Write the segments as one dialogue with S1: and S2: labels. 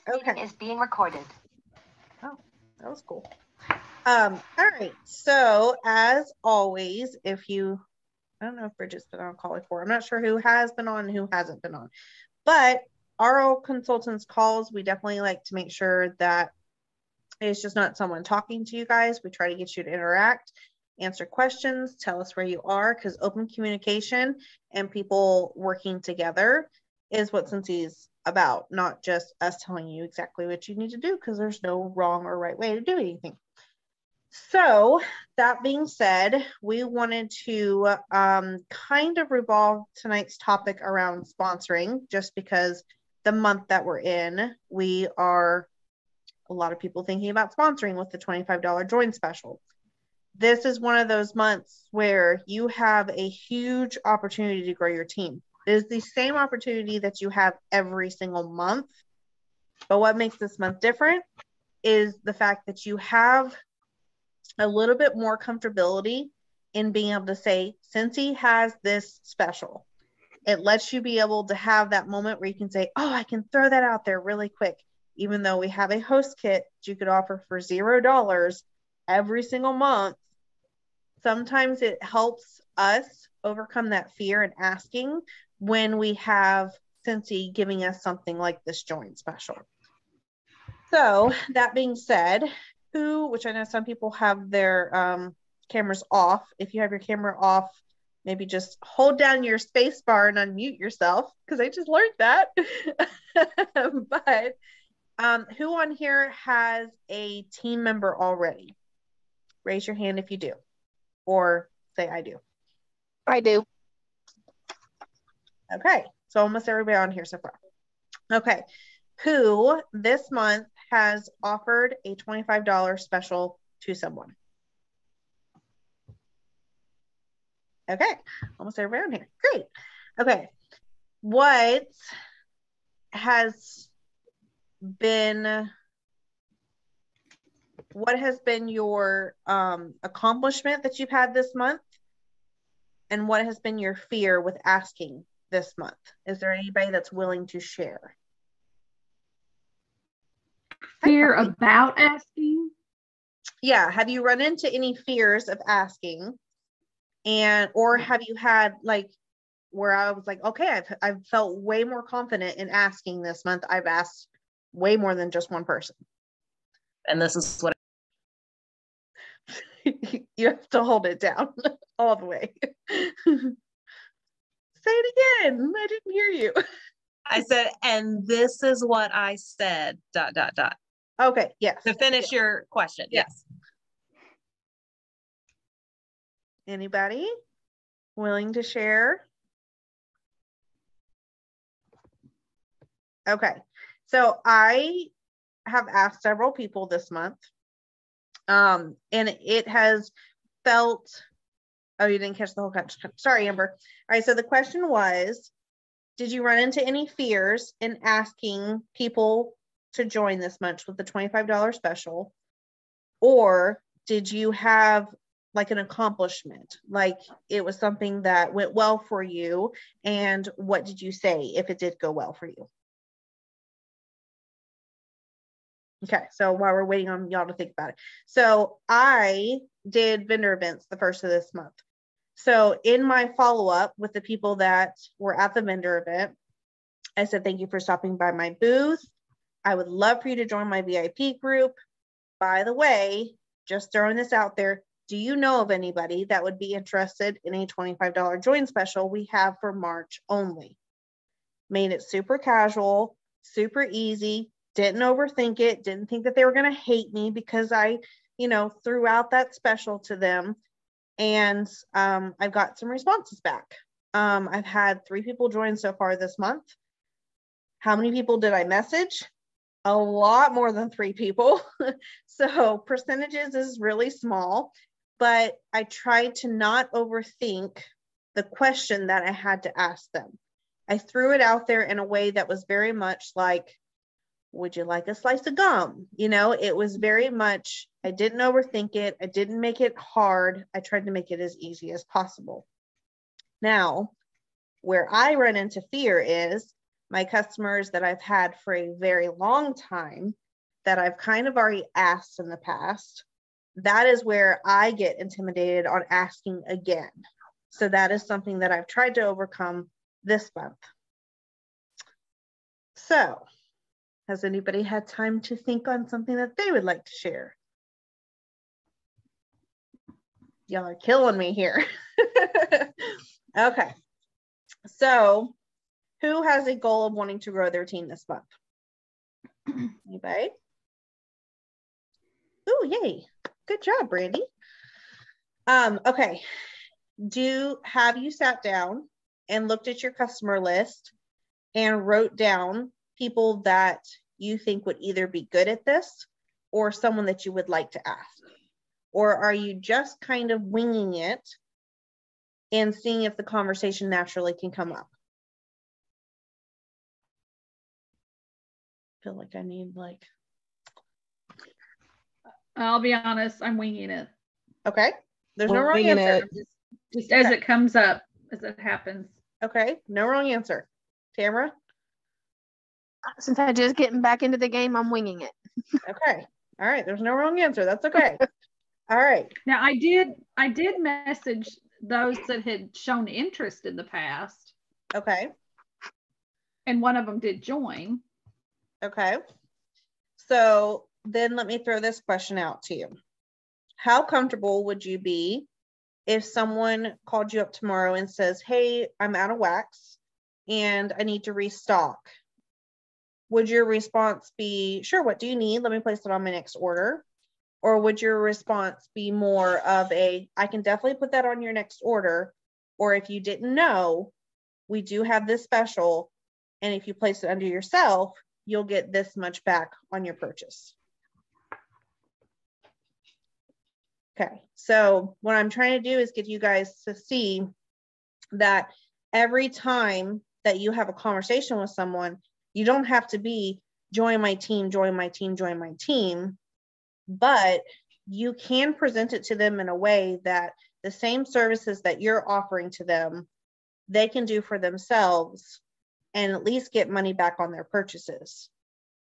S1: Meeting is being recorded. Oh, that was cool. All right. So as always, I don't know if Bridget's been on call before. I'm not sure who has been on and who hasn't been on. But our consultants calls, we definitely like to make sure that it's just not someone talking to you guys. We try to get you to interact, answer questions, tell us where you are, because open communication and people working together is what Cincy's about, not just us telling you exactly what you need to do, because there's no wrong or right way to do anything. So that being said, we wanted to kind of revolve tonight's topic around sponsoring, just because the month that we're in, we are a lot of people thinking about sponsoring with the $25 join special. This is one of those months where you have a huge opportunity to grow your team. It is the same opportunity that you have every single month. But what makes this month different is the fact that you have a little bit more comfortability in being able to say, since he has this special, it lets you be able to have that moment where you can say, oh, I can throw that out there really quick. Even though we have a host kit that you could offer for $0 every single month, sometimes it helps us overcome that fear and asking when we have Cincy giving us something like this joint special. So that being said, which I know some people have their cameras off. If you have your camera off, maybe just hold down your space bar and unmute yourself, because I just learned that. But who on here has a team member already? Raise your hand if you do, or say I do.
S2: I do.
S1: Okay, so almost everybody on here so far. Okay, who this month has offered a $25 special to someone? Okay, almost everybody on here. Great. Okay, what has been your accomplishment that you've had this month, and what has been your fear with asking this month? Is there anybody that's willing to share?
S3: Fear about asking?
S1: Yeah, have you run into any fears of asking, or have you had like where I was like, okay, I've felt way more confident in asking this month. I've asked way more than just one person.
S4: And this is what
S1: you have to hold it down all the way. Say it again. I didn't hear you.
S4: I said, and this is what I said, ...
S1: Okay, yes.
S4: To finish your question, yes.
S1: Anybody willing to share? Okay, so I have asked several people this month, and it has felt, oh, you didn't catch the whole question. Sorry, Amber. All right, so the question was, did you run into any fears in asking people to join this month with the $25 special? Or did you have like an accomplishment, like it was something that went well for you, and what did you say if it did go well for you? Okay, so while we're waiting on y'all to think about it. So I did vendor events the first of this month. So in my follow-up with the people that were at the vendor event, I said, thank you for stopping by my booth. I would love for you to join my VIP group. By the way, just throwing this out there, do you know of anybody that would be interested in a $25 join special we have for March only? Made it super casual, super easy, didn't overthink it, didn't think that they were going to hate me because I, threw out that special to them. And I've got some responses back. I've had 3 people join so far this month. How many people did I message? A lot more than 3 people. So percentages is really small, but I tried to not overthink the question that I had to ask them. I threw it out there in a way that was very much like, would you like a slice of gum? It was very much, I didn't overthink it. I didn't make it hard. I tried to make it as easy as possible. Now, where I run into fear is my customers that I've had for a very long time that I've kind of already asked in the past, that is where I get intimidated on asking again. So that is something that I've tried to overcome this month. So, has anybody had time to think on something that they would like to share? Y'all are killing me here. Okay. So, who has a goal of wanting to grow their team this month? Anybody? Oh, yay. Good job, Brandy. Okay. Have you sat down and looked at your customer list and wrote down people that you think would either be good at this or someone that you would like to ask? Or are you just kind of winging it and seeing if the conversation naturally can come up? I feel like I need
S3: I'll be honest, I'm winging it.
S1: Okay. There's no wrong answer.
S3: Just as it comes up, as it happens.
S1: Okay. No wrong answer. Tamara?
S2: Since I'm just getting back into the game, I'm winging it.
S1: Okay. All right. There's no wrong answer. That's okay. All right.
S3: Now I did message those that had shown interest in the past.
S1: Okay.
S3: And one of them did join.
S1: Okay. So then let me throw this question out to you. How comfortable would you be if someone called you up tomorrow and says, hey, I'm out of wax and I need to restock? Would your response be, sure, what do you need? Let me place it on my next order. Or would your response be more of a, I can definitely put that on your next order. Or if you didn't know, we do have this special. And if you place it under yourself, you'll get this much back on your purchase. Okay, so what I'm trying to do is get you guys to see that every time that you have a conversation with someone, you don't have to be join my team, join my team, join my team, but you can present it to them in a way that the same services that you're offering to them, they can do for themselves and at least get money back on their purchases.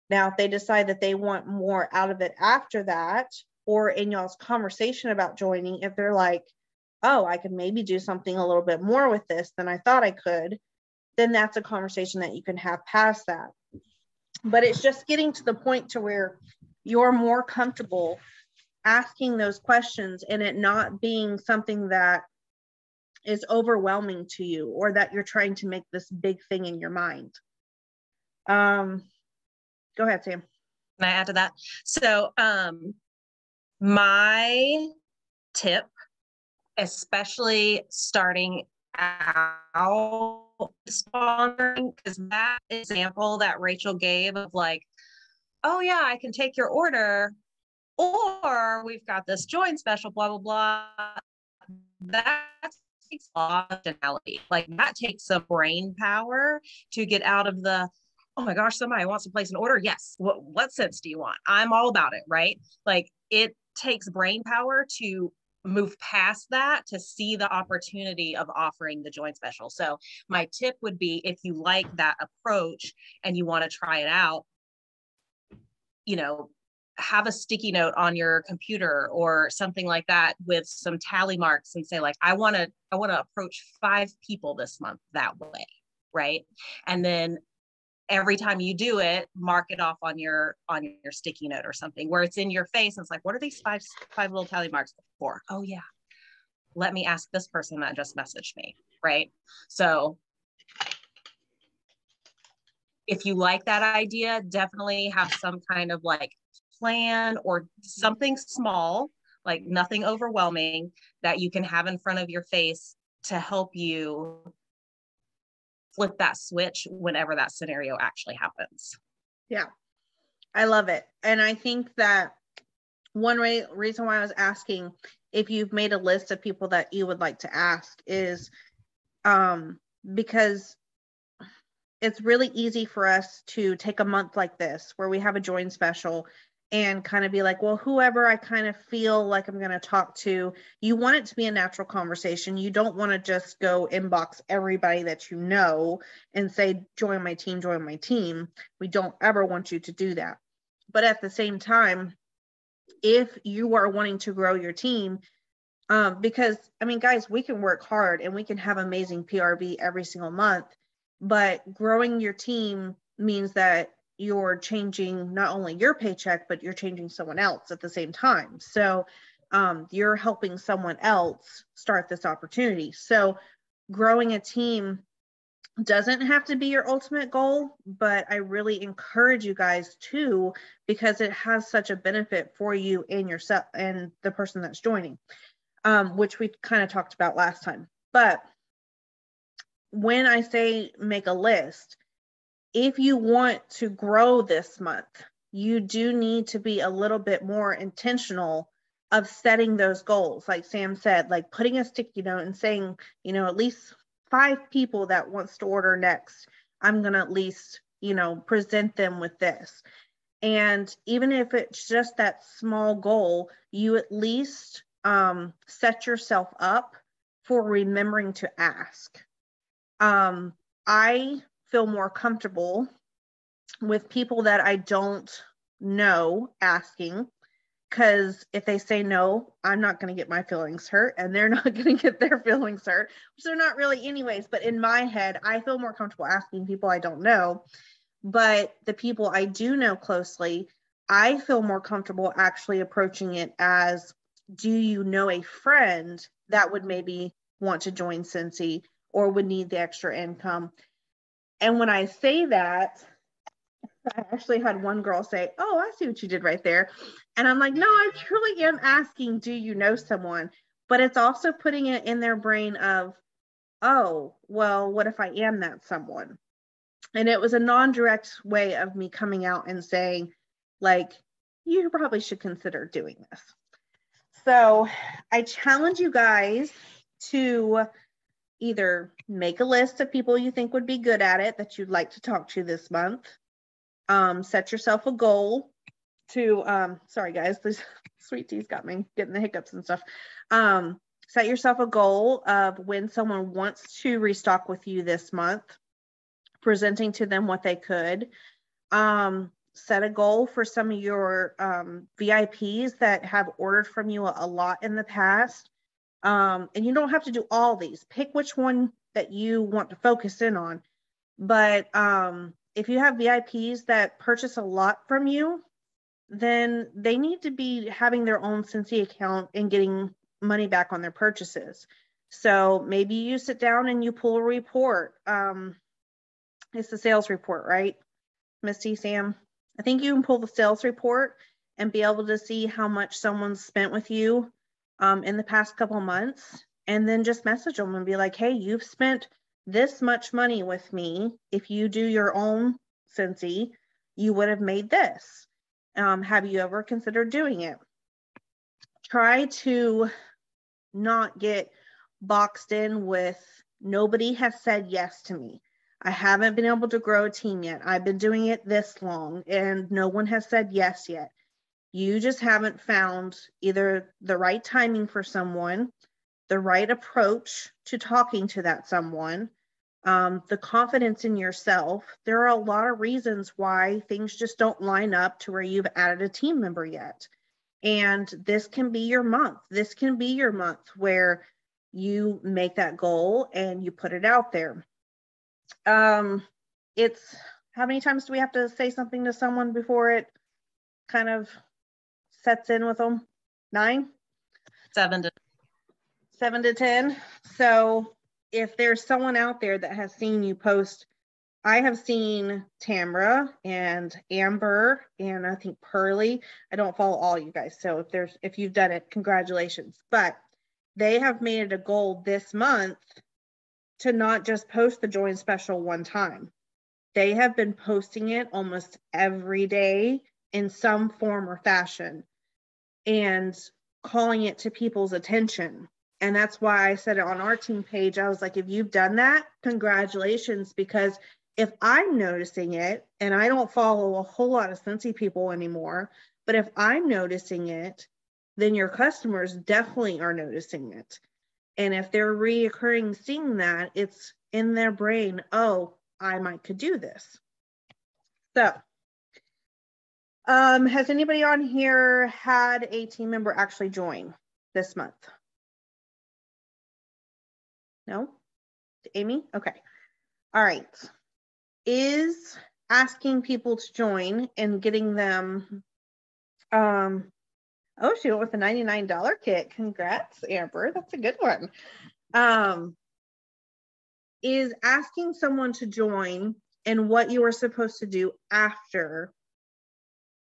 S1: Now, if they decide that they want more out of it after that, or in y'all's conversation about joining, if they're like, oh, I could maybe do something a little bit more with this than I thought I could, then that's a conversation that you can have past that. But it's just getting to the point to where you're more comfortable asking those questions and it not being something that is overwhelming to you or that you're trying to make this big thing in your mind. Go ahead, Sam.
S4: Can I add to that? So my tip, especially starting out sponsoring, because that example that Rachel gave of like, oh yeah, I can take your order, or we've got this join special, blah, blah, blah. That takes a lot of functionality. Like that takes some brain power to get out of the, oh my gosh, somebody wants to place an order. Yes. What sense do you want? I'm all about it, right? Like it takes brain power to move past that to see the opportunity of offering the joint special. So my tip would be, if you like that approach and you want to try it out, you know, have a sticky note on your computer or something like that with some tally marks and say like, I want to approach 5 people this month that way. Right. And then every time you do it, mark it off on your sticky note or something where it's in your face. And it's like, what are these five little tally marks for? Oh yeah. Let me ask this person that just messaged me. Right. So if you like that idea, definitely have some kind of like plan or something small, like nothing overwhelming that you can have in front of your face to help you flip that switch whenever that scenario actually happens.
S1: Yeah, I love it. And I think that one reason why I was asking if you've made a list of people that you would like to ask is because it's really easy for us to take a month like this where we have a join special and kind of be like, well, whoever I kind of feel like I'm going to talk to. You want it to be a natural conversation. You don't want to just go inbox everybody that you know and say, join my team, join my team. We don't ever want you to do that. But at the same time, if you are wanting to grow your team, because I mean, guys, we can work hard and we can have amazing PRV every single month, but growing your team means that you're changing not only your paycheck, but you're changing someone else at the same time. So you're helping someone else start this opportunity. So growing a team doesn't have to be your ultimate goal, but I really encourage you guys to, because it has such a benefit for you and yourself and the person that's joining, which we kind of talked about last time. But when I say make a list, if you want to grow this month, you do need to be a little bit more intentional of setting those goals. Like Sam said, like putting a sticky note and saying, at least 5 people that wants to order next, I'm going to at least, present them with this. And even if it's just that small goal, you at least set yourself up for remembering to ask. I feel more comfortable with people that I don't know asking, because if they say no, I'm not going to get my feelings hurt and they're not going to get their feelings hurt, which they're not really anyways. But in my head, I feel more comfortable asking people I don't know. But the people I do know closely, I feel more comfortable actually approaching it as, do you know a friend that would maybe want to join Cincy or would need the extra income? And when I say that, I actually had one girl say, oh, I see what you did right there. And I'm like, no, I truly am asking, do you know someone? But it's also putting it in their brain of, oh, well, what if I am that someone? And it was a non-direct way of me coming out and saying, like, you probably should consider doing this. So I challenge you guys to either make a list of people you think would be good at it that you'd like to talk to this month. Set yourself a goal to, sorry guys, this sweet tea's got me getting the hiccups and stuff. Set yourself a goal of when someone wants to restock with you this month, presenting to them what they could. Set a goal for some of your VIPs that have ordered from you a lot in the past. And you don't have to do all these. Pick which one that you want to focus in on. But if you have VIPs that purchase a lot from you, then they need to be having their own Cincy account and getting money back on their purchases. So maybe you sit down and you pull a report. It's the sales report, right, Misty, Sam? I think you can pull the sales report and be able to see how much someone's spent with you in the past couple months, and then just message them and be like, hey, you've spent this much money with me. If you do your own Cincy, you would have made this. Have you ever considered doing it? Try to not get boxed in with, nobody has said yes to me. I haven't been able to grow a team yet. I've been doing it this long and no one has said yes yet. You just haven't found either the right timing for someone, the right approach to talking to that someone, the confidence in yourself. There are a lot of reasons why things just don't line up to where you've added a team member yet. And this can be your month. This can be your month where you make that goal and you put it out there. It's, how many times do we have to say something to someone before it kind of sets in with them? 9?
S4: 7 to
S1: 10. So if there's someone out there that has seen you post, I have seen Tamra and Amber and I think Pearly. I don't follow all you guys, so if you've done it, congratulations. But they have made it a goal this month to not just post the join special one time. They have been posting it almost every day in some form or fashion and calling it to people's attention. And that's why I said it on our team page. I was like, if you've done that, congratulations, because if I'm noticing it, and I don't follow a whole lot of Scentsy people anymore, but if I'm noticing it, then your customers definitely are noticing it. And if they're reoccurring seeing that, it's in their brain, oh, I could do this. So, has anybody on here had a team member actually join this month? No? Amy? Okay. All right. Is asking people to join and getting them, oh, she went with a $99 kit. Congrats, Amber. That's a good one. Is asking someone to join and what you are supposed to do after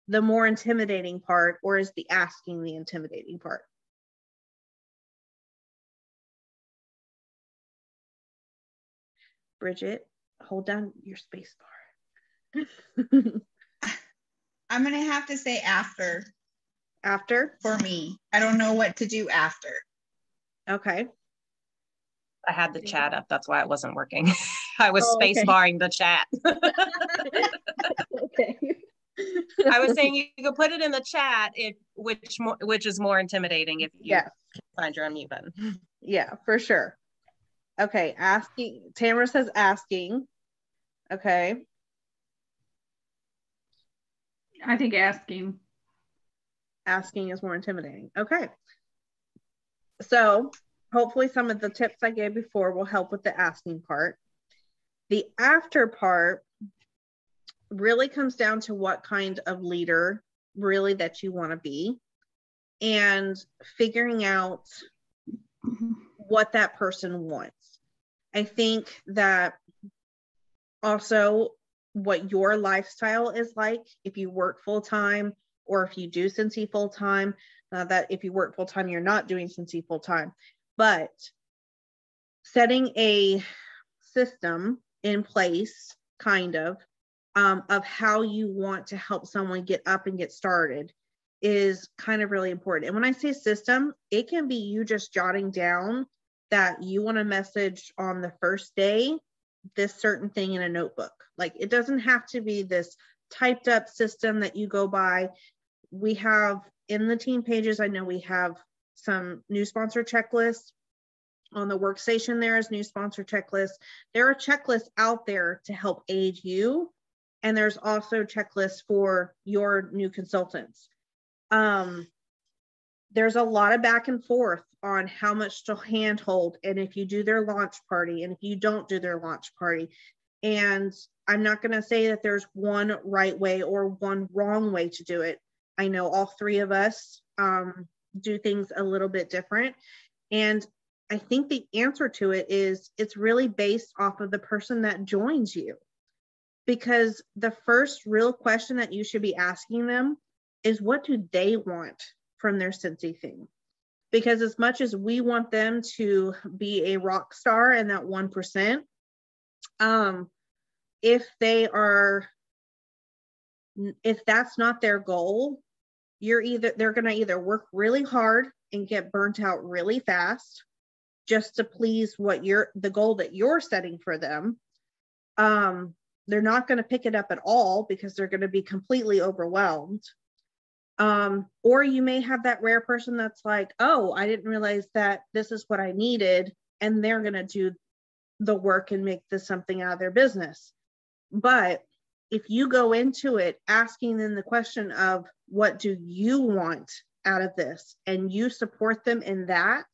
S1: the more intimidating part, or is the asking the intimidating part? Bridget, hold down your space bar.
S5: I'm going to have to say after.
S1: After?
S5: For me. I don't know what to do after.
S1: Okay.
S4: I had the chat up. That's why it wasn't working. I was space barring the chat.
S1: Okay.
S4: I was saying you could put it in the chat which is more intimidating if you find your unmute button.
S1: Yeah, for sure. Okay, asking. Tamara says asking. Okay.
S3: I think asking.
S1: Asking is more intimidating. Okay. So hopefully some of the tips I gave before will help with the asking part. The after part really comes down to what kind of leader really that you want to be, and figuring out what that person wants. I think that also what your lifestyle is like, if you work full-time or if you do Scentsy full-time, that if you work full-time, you're not doing Scentsy full-time, but setting a system in place kind of how you want to help someone get up and get started is kind of really important. And when I say system, it can be you just jotting down that you want to message on the first day this certain thing in a notebook. Like, it doesn't have to be this typed up system that you go by. We have in the team pages, I know we have some new sponsor checklists. On the workstation, there is new sponsor checklists. There are checklists out there to help aid you. And there's also checklists for your new consultants. There's a lot of back and forth on how much to handhold, and if you do their launch party, and if you don't do their launch party. And I'm not going to say that there's one right way or one wrong way to do it. I know all three of us do things a little bit different. And I think the answer to it is it's really based off of the person that joins you. Because the first real question that you should be asking them is, what do they want from their Scentsy thing? Because as much as we want them to be a rock star in that 1%, if that's not their goal, they're going to either work really hard and get burnt out really fast just to please the goal that you're setting for them. They're not going to pick it up at all because they're going to be completely overwhelmed. Or you may have that rare person that's like, oh, I didn't realize that this is what I needed, and they're going to do the work and make this something out of their business. But if you go into it asking them the question of, what do you want out of this, and you support them in that,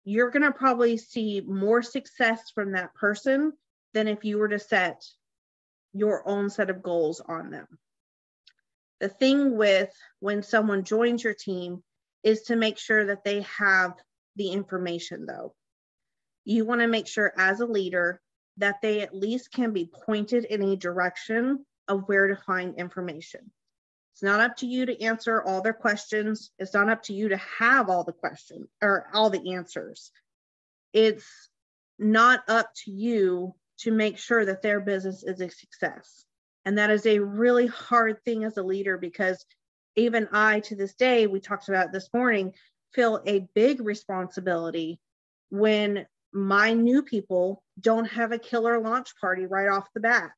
S1: you're going to probably see more success from that person than if you were to set your own set of goals on them. The thing with when someone joins your team is to make sure that they have the information, though. You want to make sure as a leader that they at least can be pointed in a direction of where to find information. It's not up to you to answer all their questions. It's not up to you to have all the questions or all the answers. It's not up to you to make sure that their business is a success. And that is a really hard thing as a leader, because even I, to this day, we talked about it this morning, feel a big responsibility when my new people don't have a killer launch party right off the bat.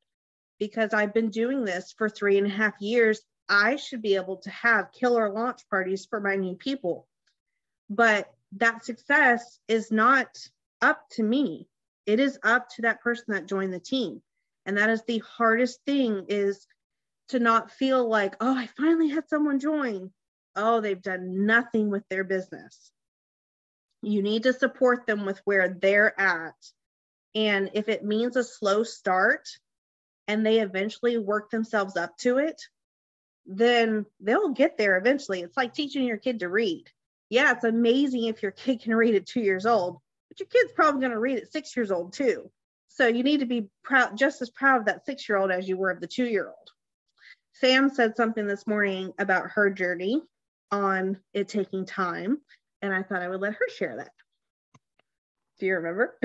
S1: Because I've been doing this for 3.5 years, I should be able to have killer launch parties for my new people. But that success is not up to me. It is up to that person that joined the team. And that is the hardest thing, is to not feel like, oh, I finally had someone join. Oh, they've done nothing with their business. You need to support them with where they're at. And if it means a slow start and they eventually work themselves up to it, then they'll get there eventually. It's like teaching your kid to read. Yeah, it's amazing if your kid can read at 2 years old, but your kid's probably going to read at 6 years old too. So you need to be proud, just as proud of that 6-year-old as you were of the 2-year-old. Sam said something this morning about her journey on it taking time, and I thought I would let her share that. Do you remember?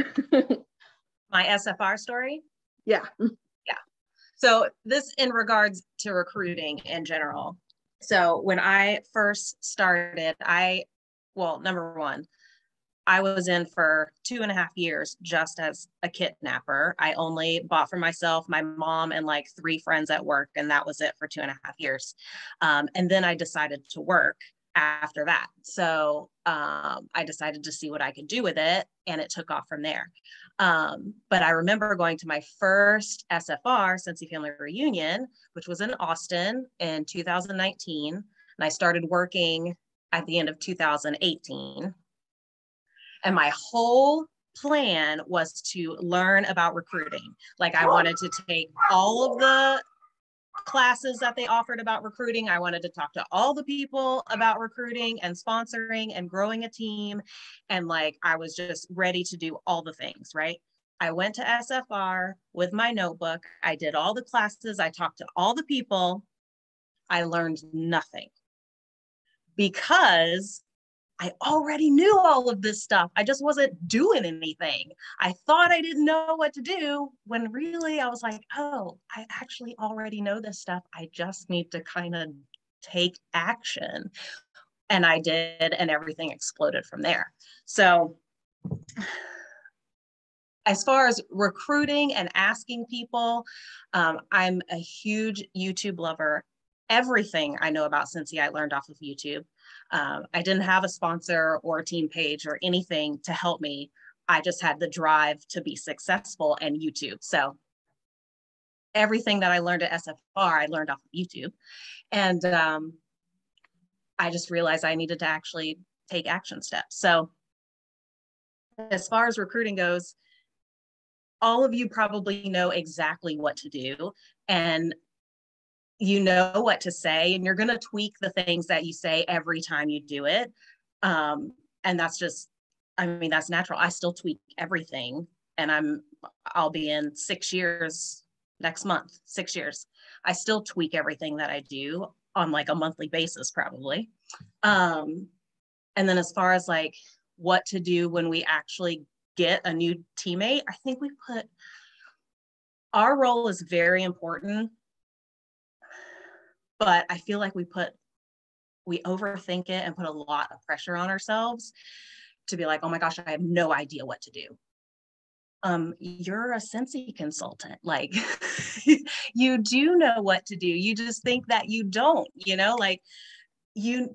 S4: My SFR story?
S1: Yeah.
S4: Yeah. So this in regards to recruiting in general. So when I first started, number one, I was in for 2.5 years just as a kidnapper. I only bought for myself, my mom, and like 3 friends at work, and that was it for 2.5 years. And then I decided to work after that. So I decided to see what I could do with it, and it took off from there. But I remember going to my first SFR, Cincy Family Reunion, which was in Austin in 2019. And I started working at the end of 2018. And my whole plan was to learn about recruiting. Like, I wanted to take all of the classes that they offered about recruiting. I wanted to talk to all the people about recruiting and sponsoring and growing a team. And like, I was just ready to do all the things, right? I went to SFR with my notebook. I did all the classes. I talked to all the people. I learned nothing because I already knew all of this stuff. I just wasn't doing anything. I thought I didn't know what to do, when really I was like, oh, I actually already know this stuff. I just need to kind of take action. And I did, and everything exploded from there. So as far as recruiting and asking people, I'm a huge YouTube lover. Everything I know about Cincy, I learned off of YouTube. I didn't have a sponsor or a team page or anything to help me. I just had the drive to be successful and YouTube. So everything that I learned at SFR, I learned off of YouTube. And I just realized I needed to actually take action steps. So as far as recruiting goes, all of you probably know exactly what to do, and you know what to say, and you're going to tweak the things that you say every time you do it. And that's just, I mean, that's natural. I still tweak everything, and I'll be in 6 years next month, 6 years. I still tweak everything that I do on like a monthly basis, probably. And then as far as like what to do when we actually get a new teammate, I think our role is very important, but I feel like we overthink it and put a lot of pressure on ourselves to be like, oh my gosh, I have no idea what to do. You're a Cincy consultant. Like, you do know what to do. You just think that you don't, like, you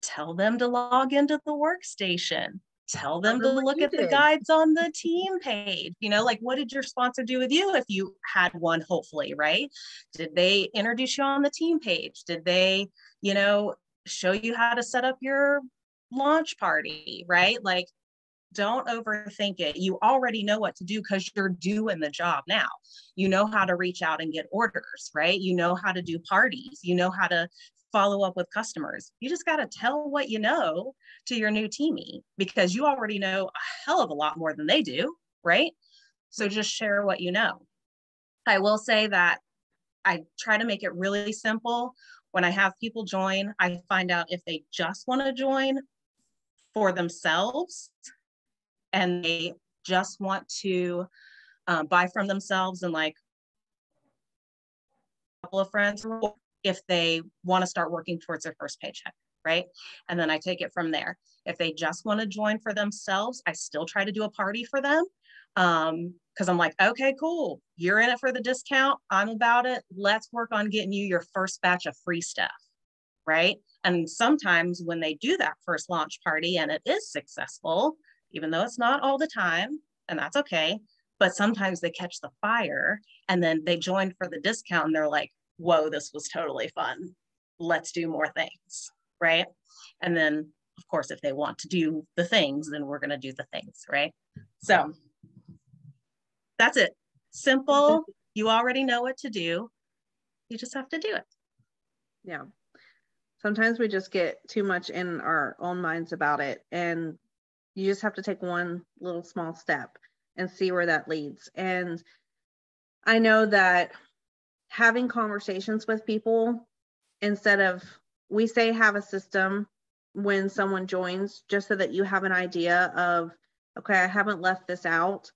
S4: tell them to log into the workstation. Tell them to look at the guides on the team page. Like, what did your sponsor do with you if you had one, hopefully, right? Did they introduce you on the team page? Did they, show you how to set up your launch party, right? Like, don't overthink it. You already know what to do because you're doing the job now. You know how to reach out and get orders, right? You know how to do parties. You know how to follow up with customers. You just got to tell what you know to your new teamie, because you already know a hell of a lot more than they do, right? So just share what you know. I will say that I try to make it really simple. When I have people join, I find out if they just want to join for themselves and they just want to buy from themselves and like a couple of friends, if they want to start working towards their first paycheck, right? And then I take it from there. If they just want to join for themselves, I still try to do a party for them. Because I'm like, okay, cool. You're in it for the discount. I'm about it. Let's work on getting you your first batch of free stuff. Right. And sometimes when they do that first launch party and it is successful, even though it's not all the time, and that's okay, but sometimes they catch the fire and then they join for the discount and they're like, whoa, this was totally fun. Let's do more things. Right. And then, of course, if they want to do the things, then we're going to do the things. Right. So that's it. Simple. You already know what to do. You just have to do it.
S1: Yeah. Sometimes we just get too much in our own minds about it, and you just have to take one little small step and see where that leads. And I know that having conversations with people, instead of, we say have a system when someone joins, just so that you have an idea of, okay, I haven't left this out.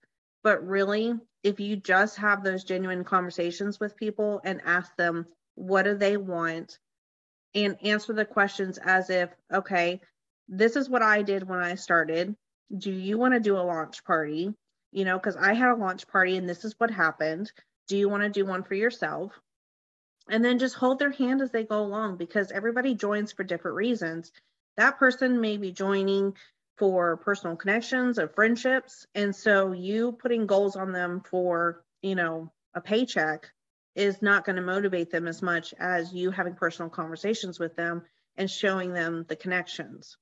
S1: But really, if you just have those genuine conversations with people and ask them, what do they want? And answer the questions as if, okay, this is what I did when I started. Do you want to do a launch party? You know, because I had a launch party and this is what happened. Do you want to do one for yourself? And then just hold their hand as they go along, because everybody joins for different reasons. That person may be joining for personal connections or friendships. And so you putting goals on them for, you know, a paycheck is not going to motivate them as much as you having personal conversations with them and showing them the connections.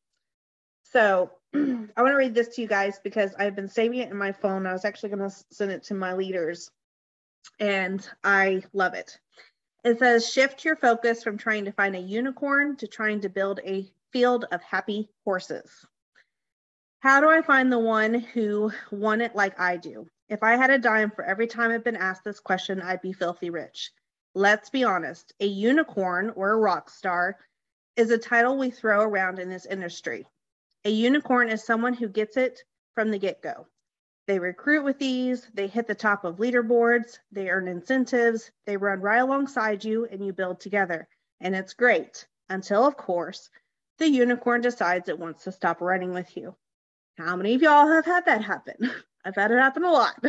S1: So I want to read this to you guys because I've been saving it in my phone. I was actually going to send it to my leaders and I love it. It says, shift your focus from trying to find a unicorn to trying to build a field of happy horses. How do I find the one who won it like I do? If I had a dime for every time I've been asked this question, I'd be filthy rich. Let's be honest. A unicorn or a rock star is a title we throw around in this industry. A unicorn is someone who gets it from the get-go. They recruit with ease, they hit the top of leaderboards, they earn incentives, they run right alongside you, and you build together. And it's great, until, of course, the unicorn decides it wants to stop running with you. How many of y'all have had that happen? I've had it happen a lot.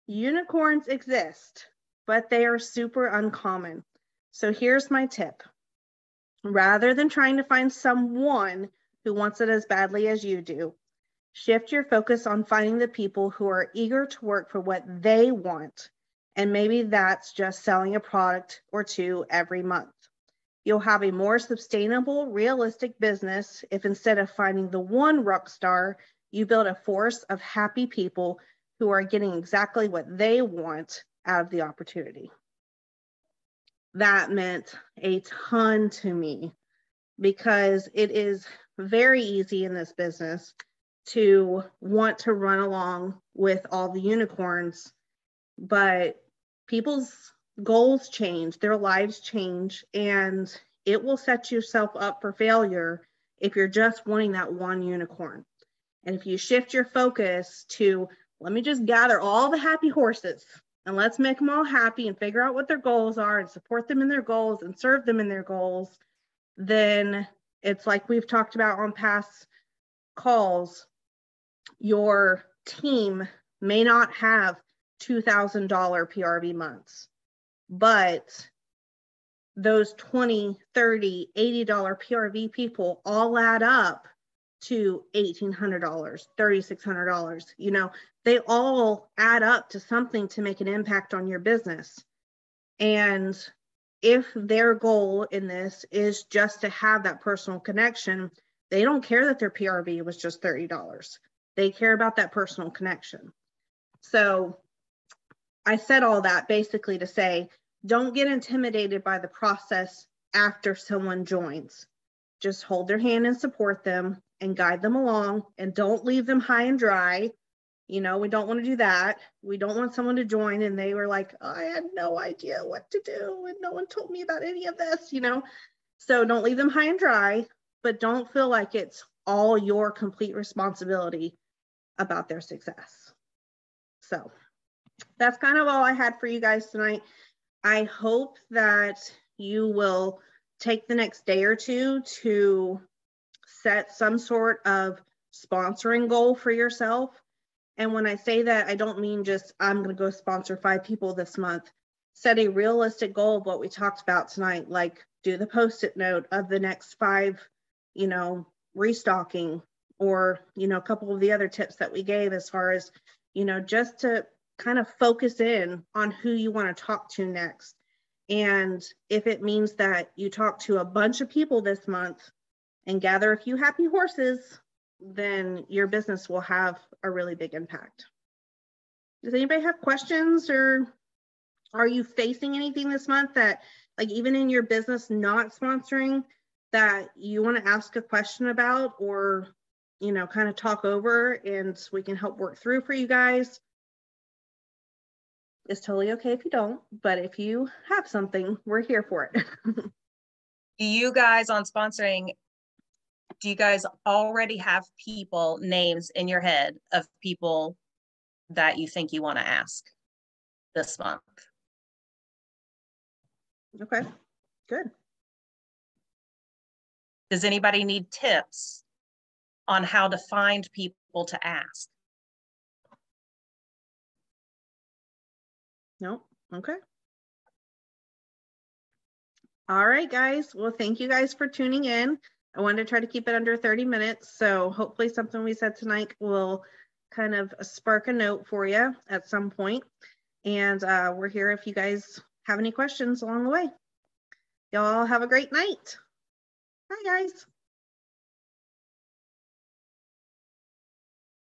S1: Unicorns exist, but they are super uncommon. So here's my tip. Rather than trying to find someone who wants it as badly as you do, shift your focus on finding the people who are eager to work for what they want. And maybe that's just selling a product or two every month. You'll have a more sustainable, realistic business if instead of finding the one rock star, you build a force of happy people who are getting exactly what they want out of the opportunity. That meant a ton to me because it is very easy in this business to want to run along with all the unicorns, but people's goals change, their lives change, and it will set yourself up for failure if you're just wanting that one unicorn. And if you shift your focus to, let me just gather all the happy horses and let's make them all happy and figure out what their goals are and support them in their goals and serve them in their goals, then it's like we've talked about on past calls. Your team may not have $2,000 PRV months, but those $20, $30, $80 PRV people all add up to $1,800, $3,600. You know, they all add up to something to make an impact on your business. And if their goal in this is just to have that personal connection, they don't care that their PRV was just $30. They care about that personal connection. So I said all that basically to say, don't get intimidated by the process after someone joins. Just hold their hand and support them and guide them along, and don't leave them high and dry. You know, we don't want to do that. We don't want someone to join and they were like, oh, I had no idea what to do and no one told me about any of this, you know. So don't leave them high and dry, but don't feel like it's all your complete responsibility about their success. So that's kind of all I had for you guys tonight. I hope that you will take the next day or two to set some sort of sponsoring goal for yourself. And when I say that, I don't mean just I'm going to go sponsor 5 people this month. Set a realistic goal of what we talked about tonight, like do the post-it note of the next 5, you know, restocking, or, you know, a couple of the other tips that we gave as far as, you know, just to kind of focus in on who you want to talk to next. And if it means that you talk to a bunch of people this month and gather a few happy horses, then your business will have a really big impact. Does anybody have questions, or are you facing anything this month that, like, even in your business not sponsoring, that you want to ask a question about, or, you know, kind of talk over and we can help work through for you guys? It's totally okay if you don't, but if you have something, we're here for it.
S4: Do you guys on sponsoring, do you guys already have people, names in your head of people that you think you want to ask this month?
S1: Okay, good.
S4: Does anybody need tips on how to find people to ask?
S1: No, okay. All right, guys. Well, thank you guys for tuning in. I wanted to try to keep it under 30 minutes. So hopefully something we said tonight will kind of spark a note for you at some point. And we're here if you guys have any questions along the way. Y'all have a great night. Bye, guys.